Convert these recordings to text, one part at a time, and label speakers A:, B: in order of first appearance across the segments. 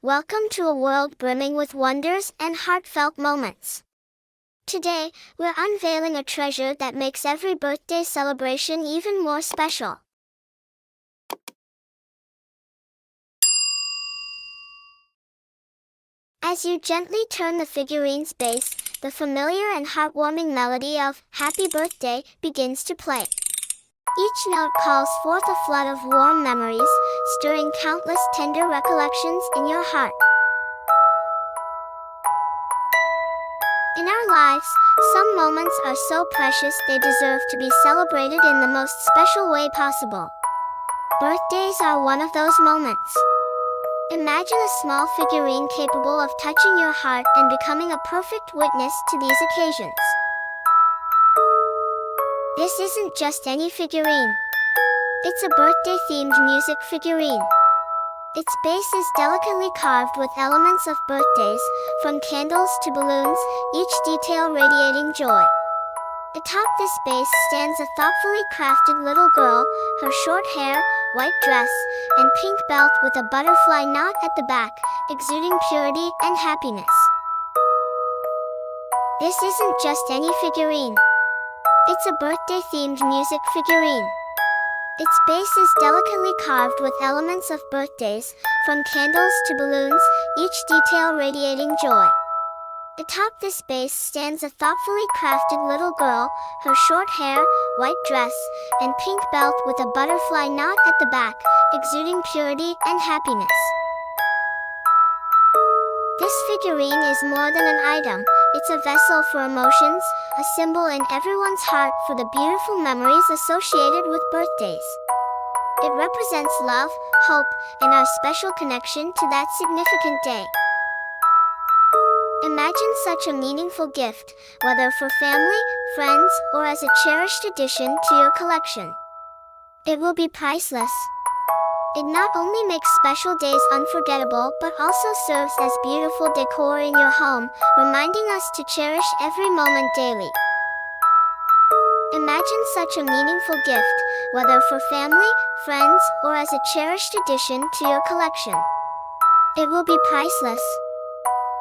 A: Welcome to a world brimming with wonders and heartfelt moments. Today, we're unveiling a treasure that makes every birthday celebration even more special. As you gently turn the figurine's base, the familiar and heartwarming melody of "Happy Birthday" begins to play. Each note calls forth a flood of warm memories, stirring countless tender recollections in your heart. In our lives, some moments are so precious they deserve to be celebrated in the most special way possible. Birthdays are one of those moments. Imagine a small figurine capable of touching your heart and becoming a perfect witness to these occasions. This isn't just any figurine. It's a birthday-themed music figurine. Its base is delicately carved with elements of birthdays, from candles to balloons, each detail radiating joy. Atop this base stands a thoughtfully crafted little girl, her short hair, white dress, and pink belt with a butterfly knot at the back, exuding purity and happiness. This isn't just any figurine. It's a birthday-themed music figurine. Its base is delicately carved with elements of birthdays, from candles to balloons, each detail radiating joy. Atop this base stands a thoughtfully crafted little girl, her short hair, white dress, and pink belt with a butterfly knot at the back, exuding purity and happiness. This figurine is more than an item, it's a vessel for emotions, a symbol in everyone's heart for the beautiful memories associated with birthdays. It represents love, hope, and our special connection to that significant day. Imagine such a meaningful gift, whether for family, friends, or as a cherished addition to your collection. It will be priceless. It not only makes special days unforgettable but also serves as beautiful decor in your home, reminding us to cherish every moment daily. Imagine such a meaningful gift, whether for family, friends, or as a cherished addition to your collection. It will be priceless.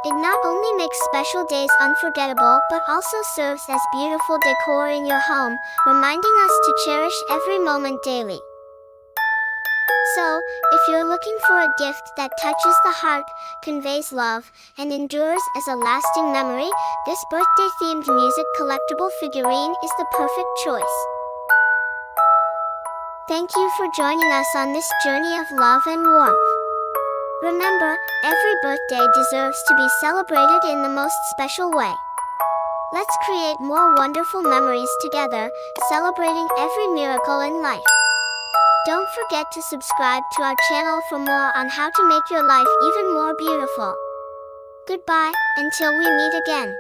A: It not only makes special days unforgettable but also serves as beautiful decor in your home, reminding us to cherish every moment daily. So, if you're looking for a gift that touches the heart, conveys love, and endures as a lasting memory, this birthday-themed music collectible figurine is the perfect choice. Thank you for joining us on this journey of love and warmth. Remember, every birthday deserves to be celebrated in the most special way. Let's create more wonderful memories together, celebrating every miracle in life. Don't forget to subscribe to our channel for more on how to make your life even more beautiful. Goodbye, until we meet again.